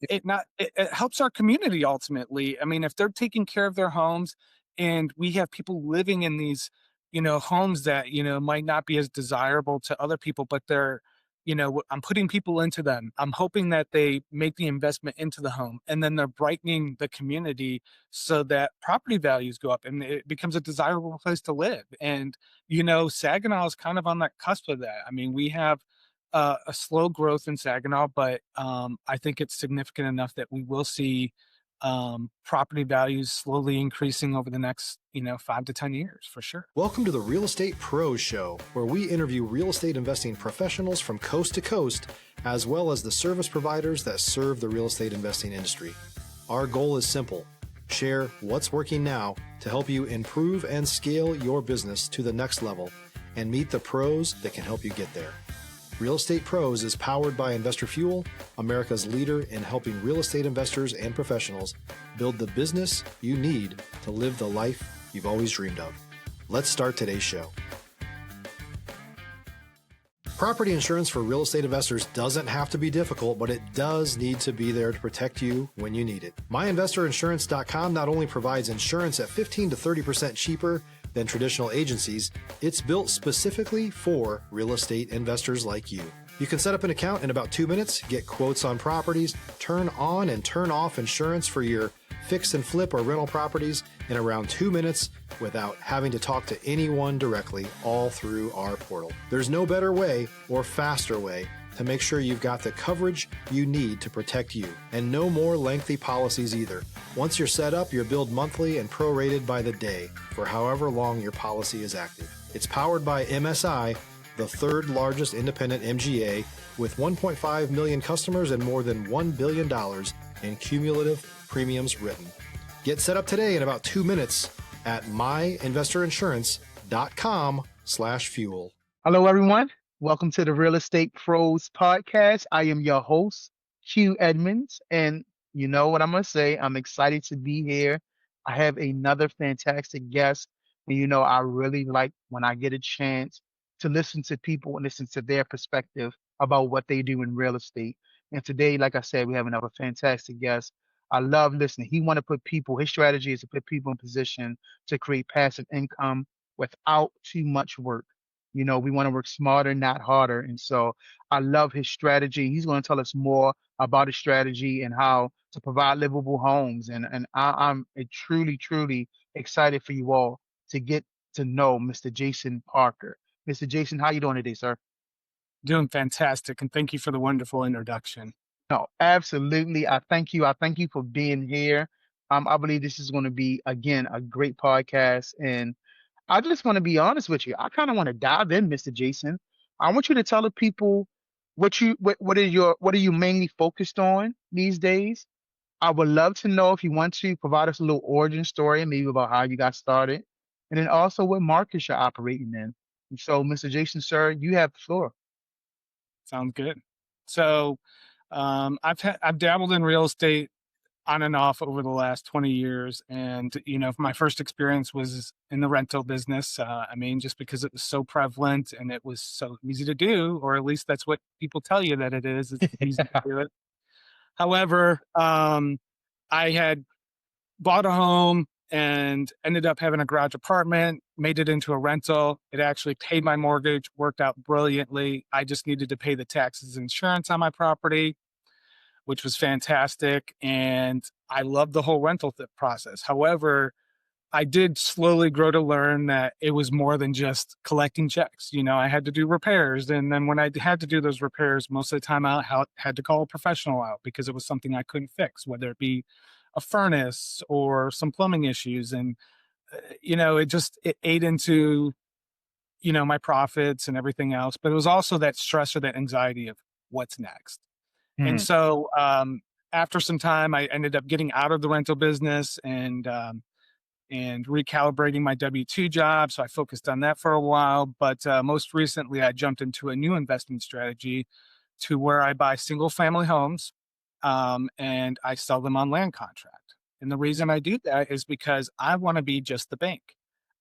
it helps our community ultimately. I mean, if they're taking care of their homes and we have people living in these, homes that, might not be as desirable to other people, but I'm putting people into them. I'm hoping that they make the investment into the home and then they're brightening the community so that property values go up and it becomes a desirable place to live. And, Saginaw is kind of on that cusp of that. I mean, we have a slow growth in Saginaw, but I think it's significant enough that we will see property values slowly increasing over the next, 5 to 10 years for sure. Welcome to the Real Estate Pros Show, where we interview real estate investing professionals from coast to coast, as well as the service providers that serve the real estate investing industry. Our goal is simple: share what's working now to help you improve and scale your business to the next level and meet the pros that can help you get there. Real Estate Pros is powered by Investor Fuel, America's leader in helping real estate investors and professionals build the business you need to live the life you've always dreamed of. Let's start today's show. Property insurance for real estate investors doesn't have to be difficult, but it does need to be there to protect you when you need it. MyInvestorInsurance.com not only provides insurance at 15 to 30% cheaper than traditional agencies, it's built specifically for real estate investors like you. You can set up an account in about 2 minutes, get quotes on properties, turn on and turn off insurance for your fix and flip or rental properties in around 2 minutes without having to talk to anyone directly, all through our portal. There's no better way or faster way to make sure you've got the coverage you need to protect you, and no more lengthy policies either. Once you're set up, you're billed monthly and prorated by the day for however long your policy is active. It's powered by MSI, the third largest independent MGA, with 1.5 million customers and more than $1 billion in cumulative premiums written. Get set up today in about 2 minutes at myinvestorinsurance.com/fuel. Hello, everyone. Welcome to the Real Estate Pros Podcast. I am your host, Hugh Edmonds. And you know what I'm going to say? I'm excited to be here. I have another fantastic guest. And I really like when I get a chance to listen to people and listen to their perspective about what they do in real estate. And today, like I said, we have another fantastic guest. I love listening. His strategy is to put people in position to create passive income without too much work. We want to work smarter, not harder. And so I love his strategy. He's going to tell us more about his strategy and how to provide livable homes. And I'm truly, truly excited for you all to get to know Mr. Jason Parker. Mr. Jason, how you doing today, sir? Doing fantastic. And thank you for the wonderful introduction. No, absolutely. I thank you. I thank you for being here. I believe this is going to be, again, a great podcast. And I just want to be honest with you. I kind of want to dive in, Mr. Jason. I want you to tell the people what are you mainly focused on these days. I would love to know if you want to provide us a little origin story, maybe about how you got started, and then also what markets you're operating in. And so, Mr. Jason, sir, you have the floor. Sounds good. So I've dabbled in real estate on and off over the last 20 years. And, my first experience was in the rental business. Just because it was so prevalent and it was so easy to do, or at least that's what people tell you that it is. It's easy to do it. However, I had bought a home and ended up having a garage apartment, made it into a rental. It actually paid my mortgage, worked out brilliantly. I just needed to pay the taxes and insurance on my property, which was fantastic. And I loved the whole rental process. However, I did slowly grow to learn that it was more than just collecting checks. I had to do repairs. And then when I had to do those repairs, most of the time I had to call a professional out because it was something I couldn't fix, whether it be a furnace or some plumbing issues. And, it ate into, my profits and everything else. But it was also that stress or that anxiety of what's next. And so after some time, I ended up getting out of the rental business and recalibrating my W-2 job. So I focused on that for a while. But most recently, I jumped into a new investment strategy to where I buy single family homes and I sell them on land contract. And the reason I do that is because I want to be just the bank.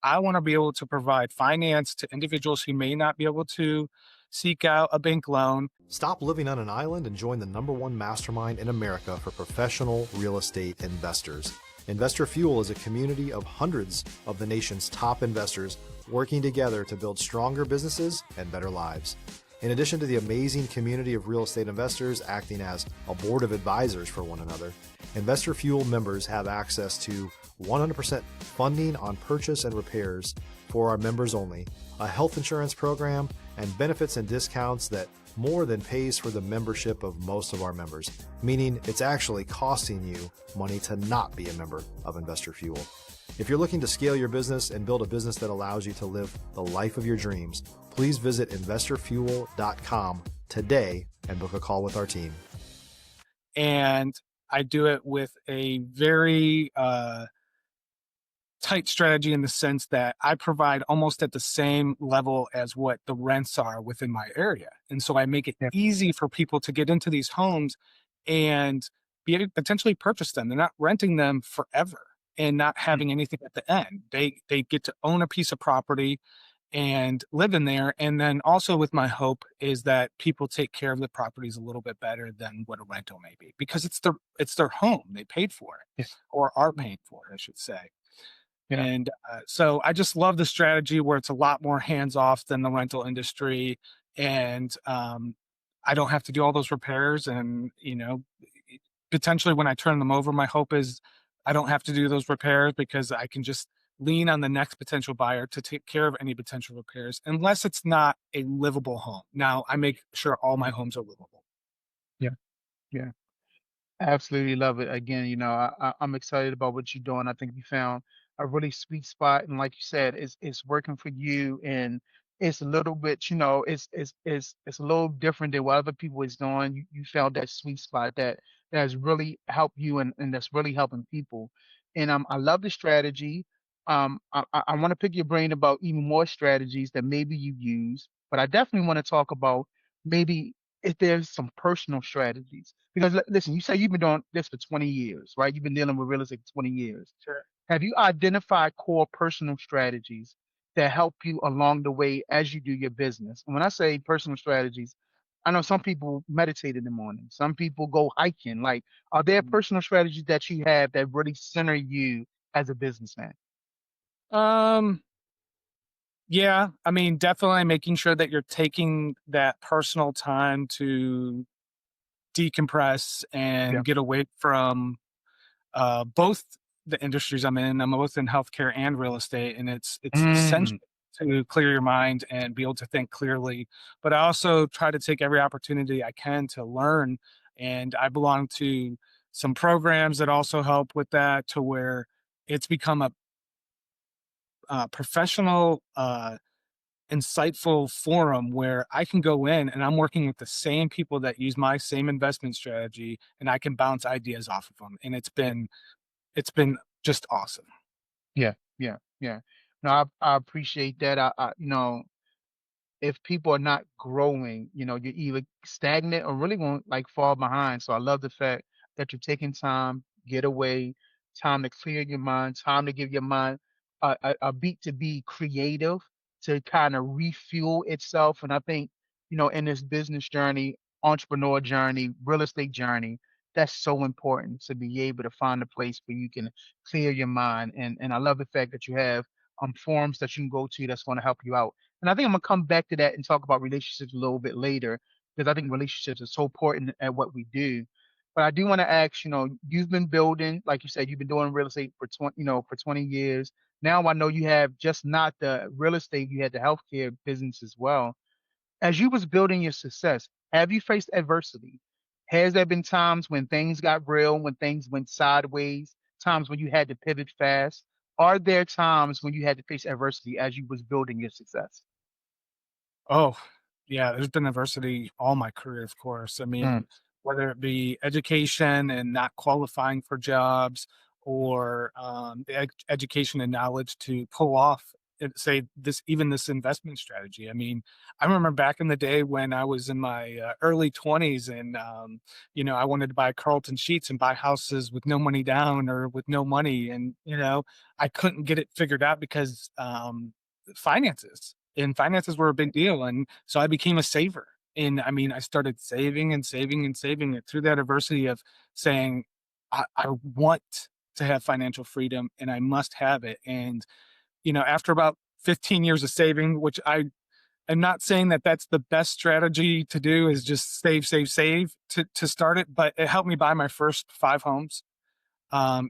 I want to be able to provide finance to individuals who may not be able to seek out a bank loan. Stop living on an island and join the #1 mastermind in America for professional real estate investors. Investor Fuel is a community of hundreds of the nation's top investors working together to build stronger businesses and better lives. In addition to the amazing community of real estate investors acting as a board of advisors for one another, Investor Fuel members have access to 100% funding on purchase and repairs for our members only, a health insurance program, and benefits and discounts that more than pays for the membership of most of our members, meaning it's actually costing you money to not be a member of Investor Fuel. If you're looking to scale your business and build a business that allows you to live the life of your dreams, please visit investorfuel.com today and book a call with our team. And I do it with a very tight strategy in the sense that I provide almost at the same level as what the rents are within my area. And so I make it Yeah. easy for people to get into these homes and be able to potentially purchase them. They're not renting them forever and not Mm. having anything at the end. They get to own a piece of property and live in there. And then also with my hope is that people take care of the properties a little bit better than what a rental may be, because it's their home. They paid for it, Yeah. or are paying for it, I should say. Yeah. And so I just love the strategy where it's a lot more hands off than the rental industry. And I don't have to do all those repairs. And, potentially when I turn them over, my hope is I don't have to do those repairs because I can just lean on the next potential buyer to take care of any potential repairs, unless it's not a livable home. Now, I make sure all my homes are livable. Yeah. Yeah. Absolutely love it. Again, I'm excited about what you're doing. I think you found a really sweet spot, and like you said, it's working for you, and it's a little bit, it's a little different than what other people is doing. You found that sweet spot that has really helped you, and that's really helping people. And I love the strategy. I want to pick your brain about even more strategies that maybe you use, but I definitely want to talk about maybe if there's some personal strategies. Because listen, you say you've been doing this for 20 years, right? You've been dealing with real estate for 20 years. Sure. Have you identified core personal strategies that help you along the way as you do your business? And when I say personal strategies, I know some people meditate in the morning, some people go hiking. Like, are there personal strategies that you have that really center you as a businessman? Um, yeah, I mean, definitely making sure that you're taking that personal time to decompress Yeah. and get away from both the industries I'm in. I'm both in healthcare and real estate, and it's essential Mm, to clear your mind and be able to think clearly. But I also try to take every opportunity I can to learn, and I belong to some programs that also help with that, to where it's become a professional, insightful forum where I can go in and I'm working with the same people that use my same investment strategy, and I can bounce ideas off of them. And it's been just awesome. yeah, yeah, yeah. No, I appreciate that. If people are not growing, you're either stagnant or really going to like fall behind. So I love the fact that you're taking time, get away, time to clear your mind, time to give your mind a beat to be creative, to kind of refuel itself. And I think, in this business journey, entrepreneur journey, real estate journey, that's so important to be able to find a place where you can clear your mind. And I love the fact that you have forums that you can go to that's going to help you out. And I think I'm gonna come back to that and talk about relationships a little bit later, because I think relationships are so important at what we do. But I do want to ask, you've been building, like you said, you've been doing real estate for 20 years. Now I know you have just not the real estate, you had the healthcare business as well. As you was building your success, have you faced adversity? Has there been times when things got real, when things went sideways, times when you had to pivot fast? Are there times when you had to face adversity as you was building your success? Oh, yeah, there's been adversity all my career, of course. I Mm, mean, whether it be education and not qualifying for jobs, or the education and knowledge to pull off, say, this investment strategy. I mean, I remember back in the day when I was in my early 20s, and I wanted to buy Carlton sheets and buy houses with no money down or with no money, and I couldn't get it figured out because finances. and finances were a big deal. And so I became a saver. And I mean, I started saving and saving and saving it through that adversity of saying, I want to have financial freedom and I must have it. And, after about 15 years of saving, which I'm not saying that that's the best strategy to do is just save, save, save to start it, but it helped me buy my first 5 homes,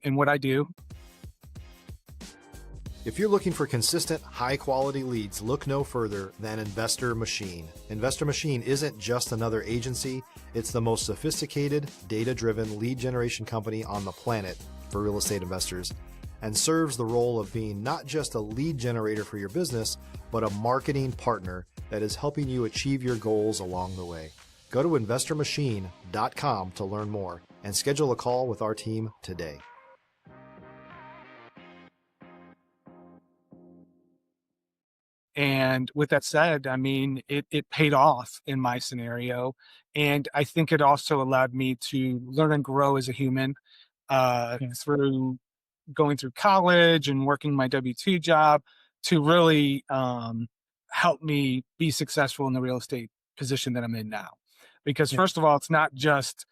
in what I do. If you're looking for consistent, high quality leads, look no further than Investor Machine. Investor Machine isn't just another agency, it's the most sophisticated, data driven lead generation company on the planet for real estate investors, and serves the role of being not just a lead generator for your business, but a marketing partner that is helping you achieve your goals along the way. Go to investormachine.com to learn more and schedule a call with our team today. And with that said, I mean, it paid off in my scenario. And I think it also allowed me to learn and grow as a human, Yeah. through going through college and working my W-2 job to really help me be successful in the real estate position that I'm in now. Because Yeah. first of all, it's not just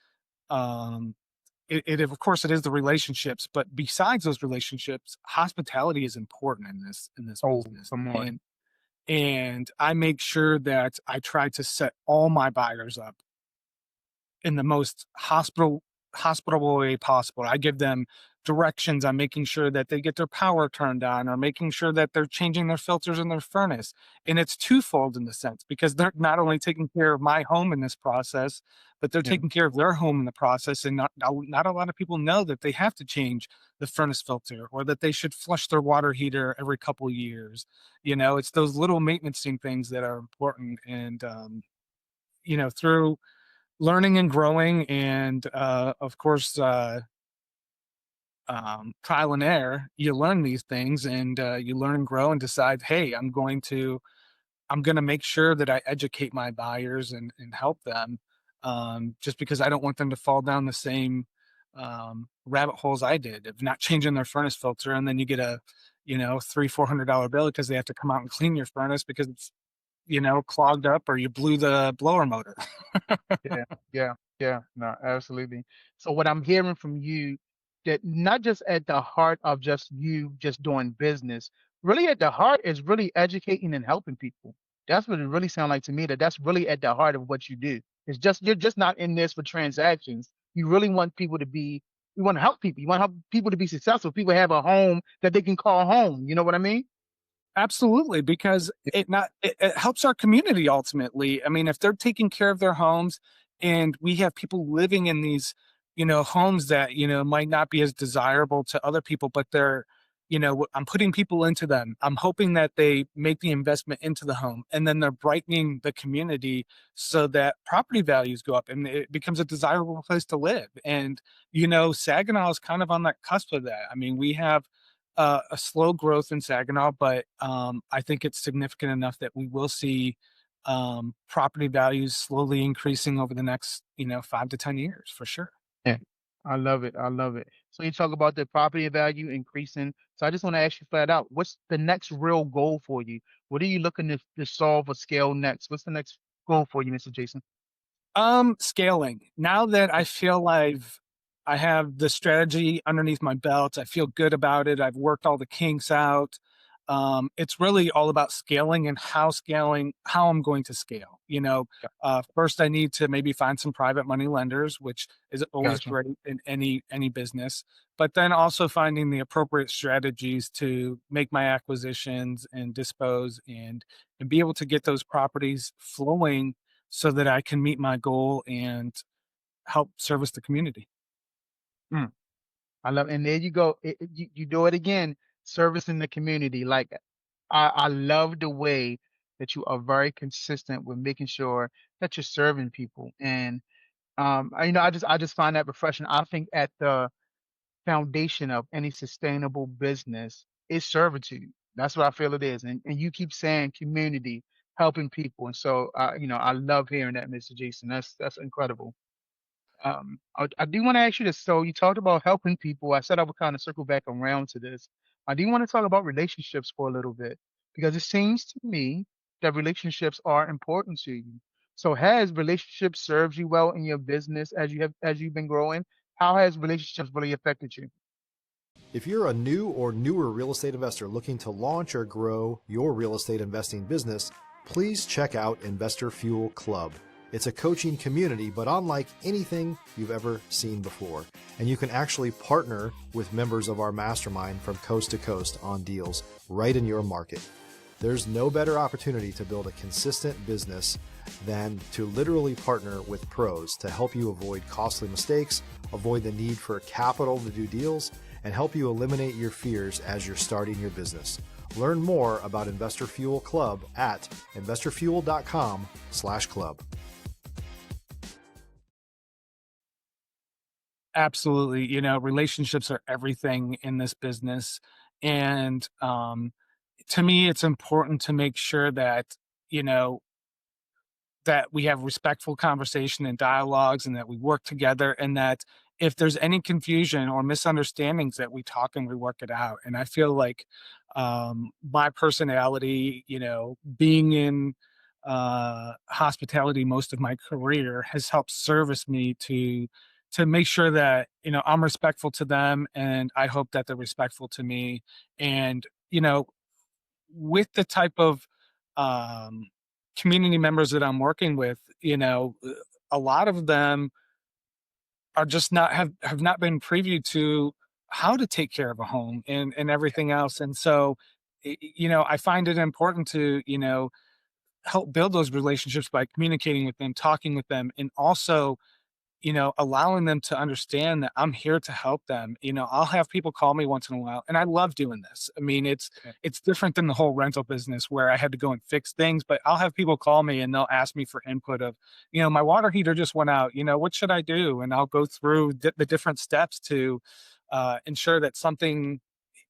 um, of course it is the relationships, but besides those relationships, hospitality is important in this Oh, business. come on. And I make sure that I try to set all my buyers up in the most hospitable way possible. I give them directions on making sure that they get their power turned on or making sure that they're changing their filters in their furnace. And it's twofold in the sense because they're not only taking care of my home in this process, but they're Yeah. taking care of their home in the process. And not a lot of people know that they have to change the furnace filter or that they should flush their water heater every couple years. It's those little maintenance things that are important. And, through learning and growing and of course trial and error, you learn these things and you learn and grow and decide, hey, I'm going to make sure that I educate my buyers and help them, just because I don't want them to fall down the same rabbit holes I did of not changing their furnace filter. And then you get a $300-400 bill because they have to come out and clean your furnace because it's clogged up or you blew the blower motor. Yeah, yeah, yeah. No, absolutely. So what I'm hearing from you, that not just at the heart of just you just doing business, really at the heart is really educating and helping people. That's what it really sounds like to me. That's really at the heart of what you do. It's just you're just not in this for transactions. You really want people to be. You want to help people. You want to help people to be successful. People have a home that they can call home. You know what I mean? Absolutely, because it helps our community ultimately. I mean, if they're taking care of their homes and we have people living in these, homes that, might not be as desirable to other people, but I'm putting people into them. I'm hoping that they make the investment into the home and then they're brightening the community so that property values go up and it becomes a desirable place to live. And, Saginaw is kind of on that cusp of that. I mean, we have a slow growth in Saginaw, but I think it's significant enough that we will see property values slowly increasing over the next, 5 to 10 years for sure. Yeah. I love it. I love it. So you talk about the property value increasing. So I just want to ask you flat out, what's the next real goal for you? What are you looking to solve or scale next? What's the next goal for you, Mr. Jason? Scaling. Now that I feel I have the strategy underneath my belt, I feel good about it. I've worked all the kinks out. It's really all about scaling and how I'm going to scale. Got First I need to maybe find some private money lenders, which is always Gotcha. great in any business, but then also finding the appropriate strategies to make my acquisitions and dispose and be able to get those properties flowing so that I can meet my goal and help service the community. Mm, I love, and there you go. You do it again, servicing the community. Like I love the way that you are very consistent with making sure that you're serving people. And I just find that refreshing. I think at the foundation of any sustainable business is servitude. That's what I feel it is. And you keep saying community, helping people. And so, I love hearing that, Mr. Jason. That's incredible. I do want to ask you this. So you talked about helping people. I said I would kind of circle back around to this. I do want to talk about relationships for a little bit because it seems to me that relationships are important to you. So has relationships served you well in your business as you've been growing? How has relationships really affected you? If you're a new or newer real estate investor looking to launch or grow your real estate investing business, please check out Investor Fuel Club. It's a coaching community, but unlike anything you've ever seen before. And you can actually partner with members of our mastermind from coast to coast on deals right in your market. There's no better opportunity to build a consistent business than to literally partner with pros to help you avoid costly mistakes, avoid the need for capital to do deals, and help you eliminate your fears as you're starting your business. Learn more about Investor Fuel Club at investorfuel.com/club. Absolutely. Relationships are everything in this business. And to me, it's important to make sure you know, that we have respectful conversation and dialogues and that we work together, and that if there's any confusion or misunderstandings that we talk and we work it out. And I feel like my personality, being in hospitality most of my career, has helped service me to make sure that I'm respectful to them, and I hope that they're respectful to me. And with the type of um, community members that I'm working with, a lot of them are just not have not been previewed to how to take care of a home and everything else. And so, I find it important to, help build those relationships by communicating with them, talking with them, and also allowing them to understand that I'm here to help them. I'll have people call me once in a while, and I love doing this. I mean, Yeah. it's different than the whole rental business where I had to go and fix things, but I'll have people call me and they'll ask me for input of, my water heater just went out, what should I do? And I'll go through the different steps to ensure that something,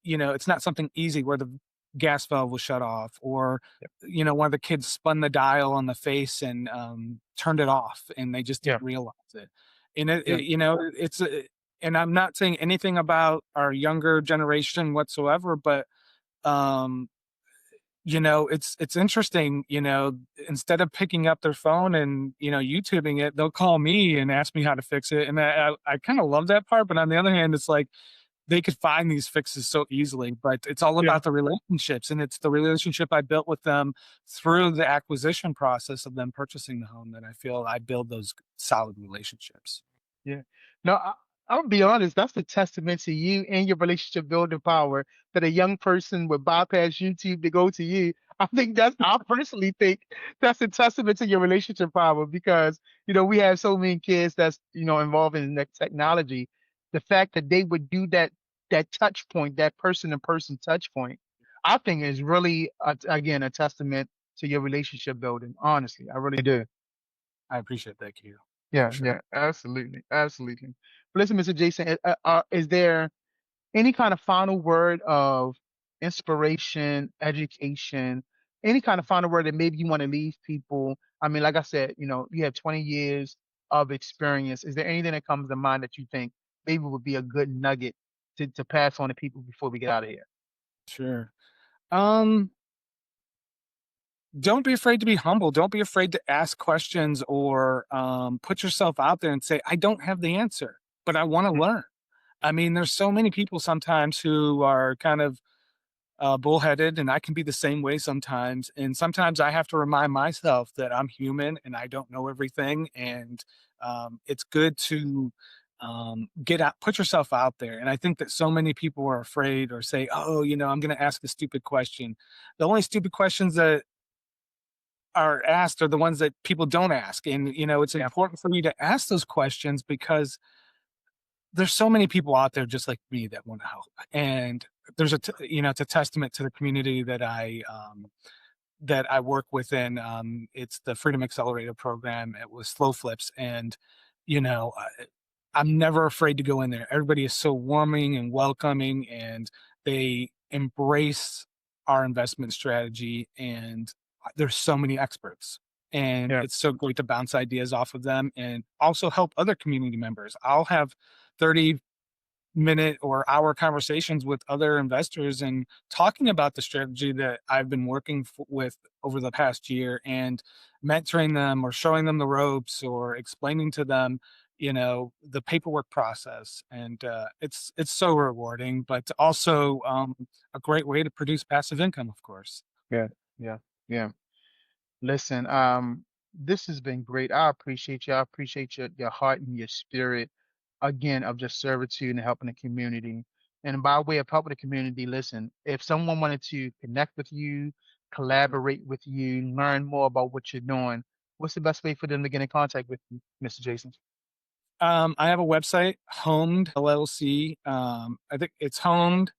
it's not something easy where the gas valve was shut off, or Yep. one of the kids spun the dial on the face and turned it off and they just Yeah. didn't realize it. And Yeah. it's and I'm not saying anything about our younger generation whatsoever, but um it's interesting, instead of picking up their phone and YouTubing it, they'll call me and ask me how to fix it. And I kind of love that part, but on the other hand, it's like they could find these fixes so easily. But it's all Yeah. about the relationships, and it's the relationship I built with them through the acquisition process of them purchasing the home, that I feel I build those solid relationships. Yeah. No, I'll be honest, that's a testament to you and your relationship building power that a young person would bypass YouTube to go to you. I personally think that's a testament to your relationship power because, we have so many kids that's, involved in the technology. The fact that they would do that touch point, that person to person touch point, I think is really, again, a testament to your relationship building. Honestly, I really do. I appreciate that, you for Yeah, sure. yeah, absolutely, absolutely. But listen, Mr. Jason, is there any kind of final word of inspiration, education, any kind of final word that maybe you want to leave people? I mean, like I said, you have 20 years of experience. Is there anything that comes to mind that you think maybe would be a good nugget to pass on to people before we get out of here? Sure. Um, don't be afraid to be humble. Don't be afraid to ask questions, or put yourself out there and say, I don't have the answer, but I want to Mm. learn. I mean, there's so many people sometimes who are kind of bullheaded, and I can be the same way sometimes. And sometimes I have to remind myself that I'm human and I don't know everything. And it's good to get out, put yourself out there. And I think that so many people are afraid or say, oh, I'm going to ask a stupid question. The only stupid questions that are asked are the ones that people don't ask. And, it's Yeah, important for me to ask those questions because there's so many people out there just like me that want to help. And there's it's a testament to the community that I work within. It's the Freedom Accelerator program. It was Slow Flips, and you know, uh, I'm never afraid to go in there. Everybody is so warming and welcoming, and they embrace our investment strategy. And there's so many experts, and yeah, it's so great to bounce ideas off of them, and also help other community members. I'll have 30 minute or hour conversations with other investors and talking about the strategy that I've been working with over the past year, and mentoring them or showing them the ropes or explaining to them, the paperwork process. And it's so rewarding, but also a great way to produce passive income, of course. Yeah, yeah, yeah. Listen, this has been great. I appreciate you. I appreciate your heart and your spirit, again, of just servitude and helping the community. And by way of helping the community, listen, if someone wanted to connect with you, collaborate with you, learn more about what you're doing, what's the best way for them to get in contact with you, Mr. Jason? I have a website, Homed LLC. I think it's Homed,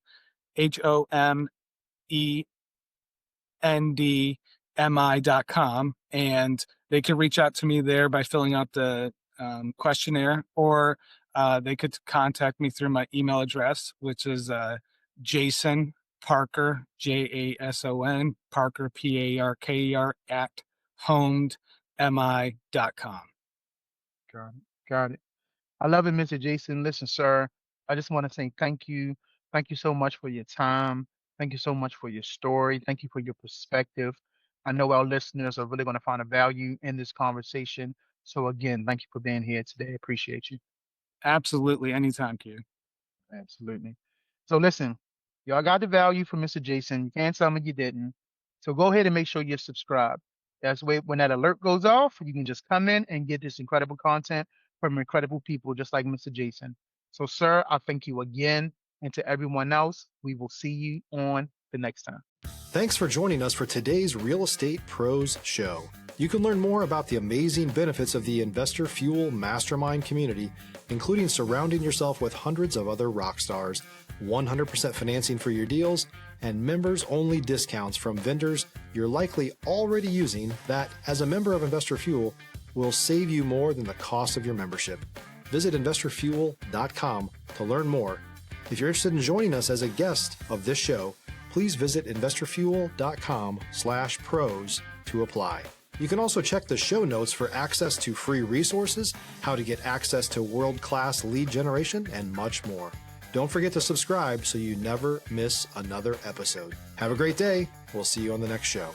HOMENDMI.com, and they can reach out to me there by filling out the questionnaire, or they could contact me through my email address, which is Jason Parker, JASON, Parker, PARKER, at homedmi.com. Got it. Got it. I love it, Mr. Jason. Listen, sir, I just want to say thank you. Thank you so much for your time. Thank you so much for your story. Thank you for your perspective. I know our listeners are really going to find a value in this conversation. So again, thank you for being here today. Appreciate you. Absolutely. Anytime, Q. Absolutely. So listen, y'all got the value from Mr. Jason. You can't tell me you didn't. So go ahead and make sure you're subscribed. That's way when that alert goes off, you can just come in and get this incredible content from incredible people just like Mr. Jason. So, sir, I thank you again. And to everyone else, we will see you on the next time. Thanks for joining us for today's Real Estate Pros Show. You can learn more about the amazing benefits of the Investor Fuel Mastermind community, including surrounding yourself with hundreds of other rock stars, 100% financing for your deals, and members-only discounts from vendors you're likely already using that, as a member of Investor Fuel, will save you more than the cost of your membership. Visit investorfuel.com to learn more. If you're interested in joining us as a guest of this show, please visit investorfuel.com/pros to apply. You can also check the show notes for access to free resources, how to get access to world-class lead generation, and much more. Don't forget to subscribe so you never miss another episode. Have a great day. We'll see you on the next show.